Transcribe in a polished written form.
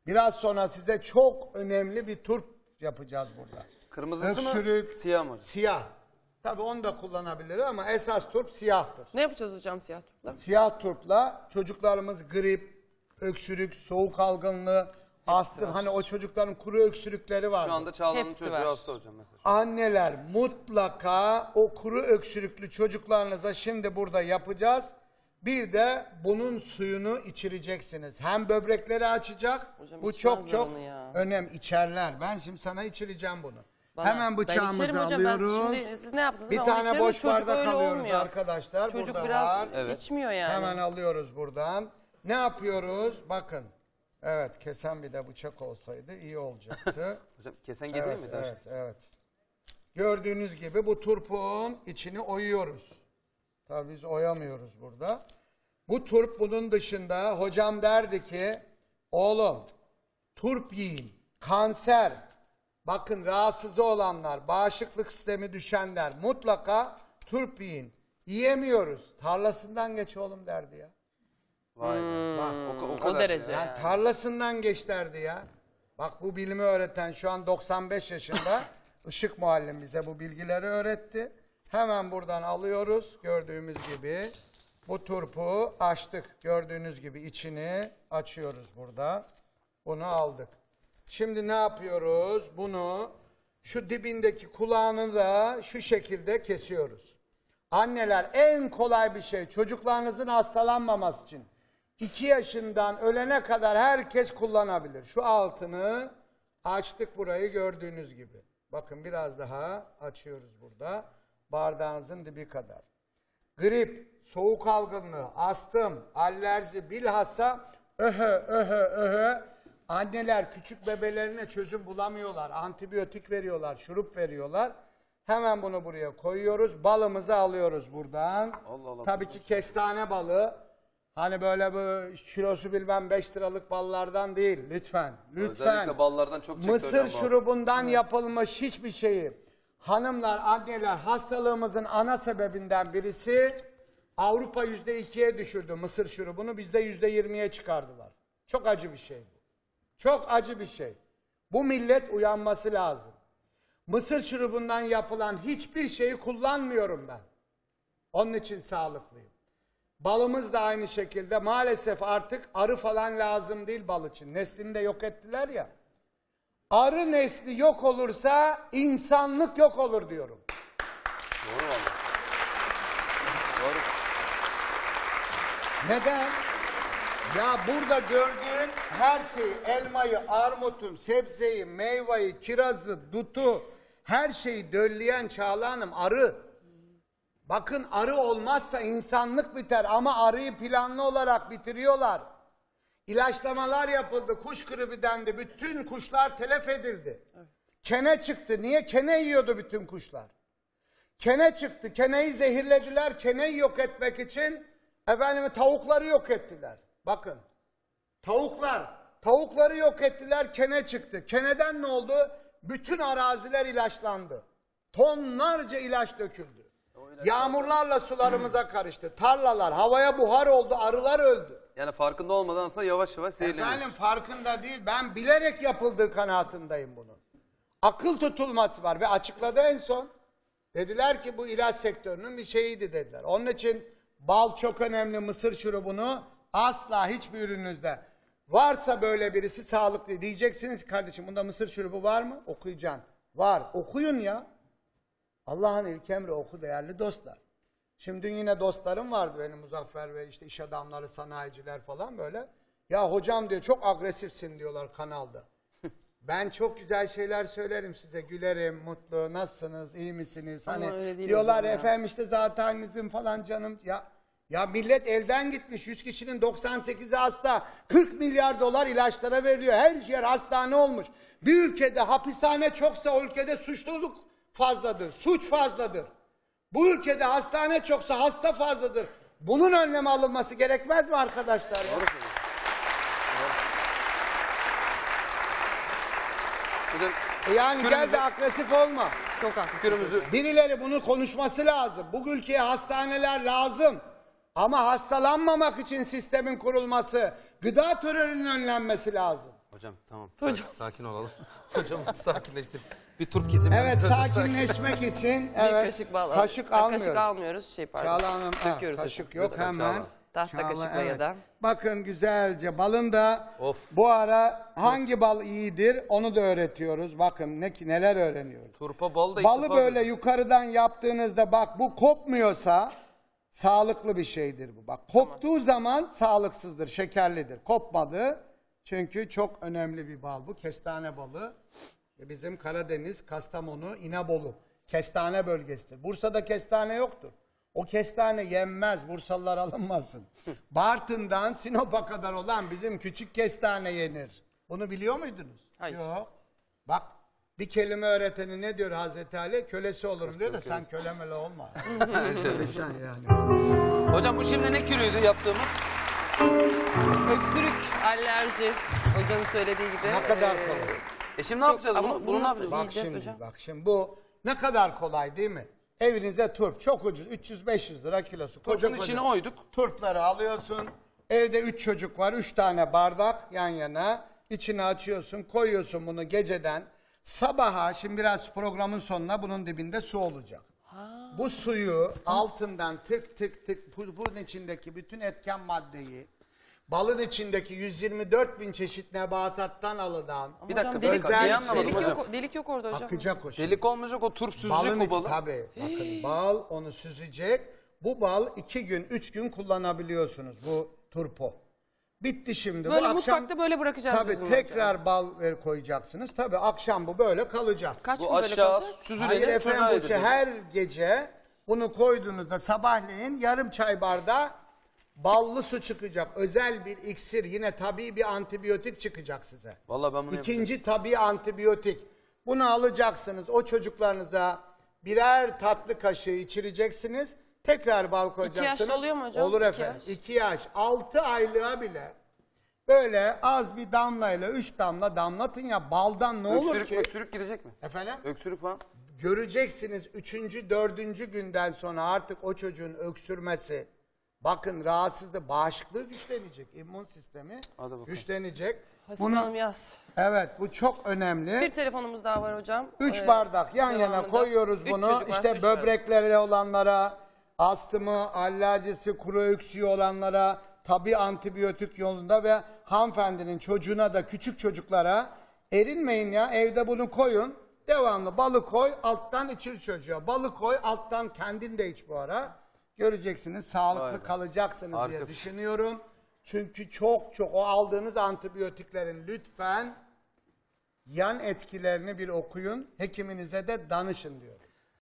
Biraz sonra size çok önemli bir turp yapacağız burada. Kırmızısı Öksürük, mı? Siyah mı? Siyah. Tabii onu da kullanabilir ama esas turp siyahtır. Ne yapacağız hocam siyah turpla? Siyah turpla çocuklarımız grip, öksürük, soğuk algınlığı, astım. Hani o çocukların kuru öksürükleri var. Şu anda Çağla'nın Hepsi çocuğu var. hasta hocam mesela. Anneler mutlaka o kuru öksürüklü çocuklarınıza şimdi burada yapacağız. Bir de bunun suyunu içireceksiniz. Hem böbrekleri açacak. Hocam Bu içmezler çok onu ya. önemli. İçerler. Ben şimdi sana içireceğim bunu. Bana. Hemen Ben bıçağımızı içerim hocam, ben alıyoruz. şimdi siz ne yapsınız? Bir Ben onu tane içerim, boş çocuk bardak öyle alıyoruz olmuyor. arkadaşlar. Çocuk burada biraz var. içmiyor yani. Hemen alıyoruz buradan. Ne yapıyoruz? Bakın. Evet, kesen bir de bıçak olsaydı iyi olacaktı. Hocam kesen getireyim mi? Evet. Gördüğünüz gibi bu turpun içini oyuyoruz. Tabii biz oyamıyoruz burada. Bu turp bunun dışında hocam derdi ki oğlum turp yiyin, kanser, bakın rahatsız olanlar, bağışıklık sistemi düşenler mutlaka turp yiyin. Yiyemiyoruz. Tarlasından geç oğlum derdi ya. Vay be. Bak, O O kadar. derece yani yani. tarlasından geç derdi ya. Bak bu bilimi öğreten şu an 95 yaşında Işık muallim bize bu bilgileri öğretti. Hemen buradan alıyoruz gördüğümüz gibi. Bu turpu açtık. Gördüğünüz gibi içini açıyoruz burada. Bunu aldık. Şimdi ne yapıyoruz? Bunu şu dibindeki kulağını da şu şekilde kesiyoruz. Anneler en kolay bir şey çocuklarınızın hastalanmaması için 2 yaşından ölene kadar herkes kullanabilir. Şu altını açtık burayı gördüğünüz gibi. Bakın biraz daha açıyoruz burada. Bardağınızın dibi kadar. Grip, soğuk algınlığı, astım, alerji bilhassa anneler küçük bebelerine çözüm bulamıyorlar. Antibiyotik veriyorlar, şurup veriyorlar. Hemen bunu buraya koyuyoruz. Balımızı alıyoruz buradan. Allah Allah. Tabii ki kestane balı. Hani böyle bu kilosu bilmem 5 liralık ballardan değil. Lütfen. Özellikle ballardan çok çekti Mısır hocam bal. şurubundan yapılmış hiçbir şeyi. Hanımlar, anneler hastalığımızın ana sebebinden birisi Avrupa %2'ye düşürdü mısır şurubunu. Bizde %20'ye çıkardılar. Çok acı bir şey bu. Çok acı bir şey. Bu millet uyanması lazım. Mısır şurubundan yapılan hiçbir şeyi kullanmıyorum ben. Onun için sağlıklıyım. Balımız da aynı şekilde maalesef artık arı falan lazım değil bal için. Neslini de yok ettiler ya. Arı nesli yok olursa insanlık yok olur diyorum. Doğru valla. Doğru. Neden? Ya burada gördüğün her şeyi, elmayı, armutu, sebzeyi, meyveyi, kirazı, dutu, her şeyi dölleyen Çağla Hanım arı. Bakın arı olmazsa insanlık biter ama arıyı planlı olarak bitiriyorlar. İlaçlamalar yapıldı, kuş gribi dendi, bütün kuşlar telef edildi. Evet. Kene çıktı, niye? Kene yiyordu bütün kuşlar. Kene çıktı, keneyi zehirlediler, keneyi yok etmek için tavukları yok ettiler. Bakın, tavukları yok ettiler, kene çıktı. Keneden ne oldu? Bütün araziler ilaçlandı. Tonlarca ilaç döküldü. Yağmurlarla sularımıza karıştı. Tarlalar havaya buhar oldu, arılar öldü. Yani farkında olmadan aslında yavaş yavaş zehirleniyoruz. Efendim farkında değil. Ben bilerek yapıldığı kanaatindeyim bunun. Akıl tutulması var ve açıkladı en son. Dediler ki bu ilaç sektörünün bir şeyiydi dediler. Onun için bal çok önemli, mısır şurubunu asla hiçbir ürününüzde varsa böyle birisi sağlıklı diyeceksiniz kardeşim bunda mısır şurubu var mı? Okuyacaksın. Var. Okuyun ya. Allah'ın ilk emri oku değerli dostlar. Şimdi dün yine dostlarım vardı benim Muzaffer ve işte iş adamları, sanayiciler falan böyle. Ya hocam diyor çok agresifsin diyorlar kanalda. Ben çok güzel şeyler söylerim size. Gülerim, mutlu, nasılsınız, iyi misiniz? Ama Hani öyle değil diyorlar hocam ya. efendim işte zatenizin falan canım. Ya millet elden gitmiş. 100 kişinin 98'i hasta. 40 milyar dolar ilaçlara veriliyor. Her yer hastane olmuş. Bir ülkede hapishane çoksa o ülkede suçluluk fazladır. Suç fazladır. Bu ülkede hastane çoksa hasta fazladır. Bunun önlemi alınması gerekmez mi arkadaşlar? Ya? Doğru. Hocam, Yani gel de agresif olma. Çok haklısın. fikrimizi Birileri bunu konuşması lazım. Bu ülkeye hastaneler lazım. Ama hastalanmamak için sistemin kurulması, gıda terörünün önlenmesi lazım. Hocam tamam. Hocam. Sakin olalım. Hocam sakinleştir. Bir turp kesim. Evet, sakinleşmek için Bir evet, kaşık bal kaşık Kaşık almıyoruz. almıyoruz. Pardon. Çağla Hanım, Döküyoruz kaşık hocam. yok Lütfen hemen. Çağla. Tahta kaşıkla ya da. Bakın güzelce balın da Of. bu ara hangi bal iyidir onu da öğretiyoruz. Bakın neler öğreniyoruz. Turpa bal da ilk Balı defa böyle duydum. yukarıdan yaptığınızda bak bu kopmuyorsa sağlıklı bir şeydir bu. Bak koptuğu zaman sağlıksızdır, şekerlidir. Kopmadı çünkü çok önemli bir bal bu. Kestane balı. Bizim Karadeniz, Kastamonu, İnebolu kestane bölgesidir. Bursa'da kestane yoktur. O kestane yenmez, Bursalılar alınmasın. Bartın'dan Sinop'a kadar olan bizim küçük kestane yenir. Bunu biliyor muydunuz? Hayır. Yok. Bak bir kelime öğreteni ne diyor Hazreti Ali? Kölesi olurum diyor da sen kölemele olma. Kölesen yani. Hocam bu şimdi ne kürüydü yaptığımız? Öksürük, alerji. Hocanın söylediği gibi. Ne kadar kolay. Şimdi ne yapacağız ama bunu? bunu Bunu ne nasıl- yapacağız? Bak Yiyeceğiz şimdi, hocam. bak şimdi bu ne kadar kolay değil mi? Evinize turp çok ucuz 300-500 lira kilosu. Koca Turpun içine koca. oyduk. Turpları alıyorsun. Evde 3 çocuk var 3 tane bardak yan yana. İçine açıyorsun koyuyorsun bunu geceden. Sabaha şimdi biraz programın sonuna bunun dibinde su olacak. Bu suyu altından tık tık tık bunun içindeki bütün etken maddeyi balın içindeki 124 bin çeşit nebatattan alınan Bir dakika, Hocam, ben delik, özel şeyi anlamadım delik, hocam. yok, delik yok orada hocam. akacak o şey. Delik olmayacak, o turp süzecek Balın o içi balı. tabii. Bakın bal onu süzecek. Bu bal 2 gün 3 gün kullanabiliyorsunuz bu turpo. Bitti şimdi. Böyle bu akşam mutfakta böyle bırakacağız tabii bizim tekrar hocam. bal koyacaksınız. Tabii akşam bu böyle kalacak. Kaç gün Bu böyle aşağı kalacak? Hayır süzüleni çocuğa efendim bu şey, yedireceğiz. her gece bunu koyduğunuzda sabahleyin yarım çay bardağı ballı su çıkacak. Özel bir iksir yine tabii bir antibiyotik çıkacak size. Vallahi ben bunu yapacağım. İkinci tabii antibiyotik. Bunu alacaksınız o çocuklarınıza birer tatlı kaşığı içireceksiniz. Tekrar bal koyacaksınız. yaşta oluyor mu hocam? Olur 2 efendim. yaş. 2 yaş. 6 aylığa bile böyle az bir damlayla 3 damla damlatın ya baldan ne olur Öksürük ki? öksürük gidecek mi? Efendim? Öksürük falan. Göreceksiniz 3. 4. günden sonra artık o çocuğun öksürmesi. Bakın rahatsızlığı, bağışıklığı güçlenecek. İmmün sistemi Hadi bakalım. güçlenecek. Hasan Hanım yaz. Evet bu çok önemli. Bir telefonumuz daha var hocam. 3 bardak yan yana devamında. koyuyoruz Üç bunu. çocuk var, İşte üç bardak. böbrekleri olanlara, astımı, alerjisi, kuru öksüğü olanlara, tabi antibiyotik yolunda ve hanımefendinin çocuğuna da küçük çocuklara erinmeyin ya evde bunu koyun. Devamlı balı koy alttan içir çocuğa. Balı koy alttan kendin de iç bu ara. Göreceksiniz sağlıklı Vay be. kalacaksınız Harika diye bir şey. düşünüyorum. Çünkü çok o aldığınız antibiyotiklerin lütfen yan etkilerini bir okuyun. Hekiminize de danışın diyor.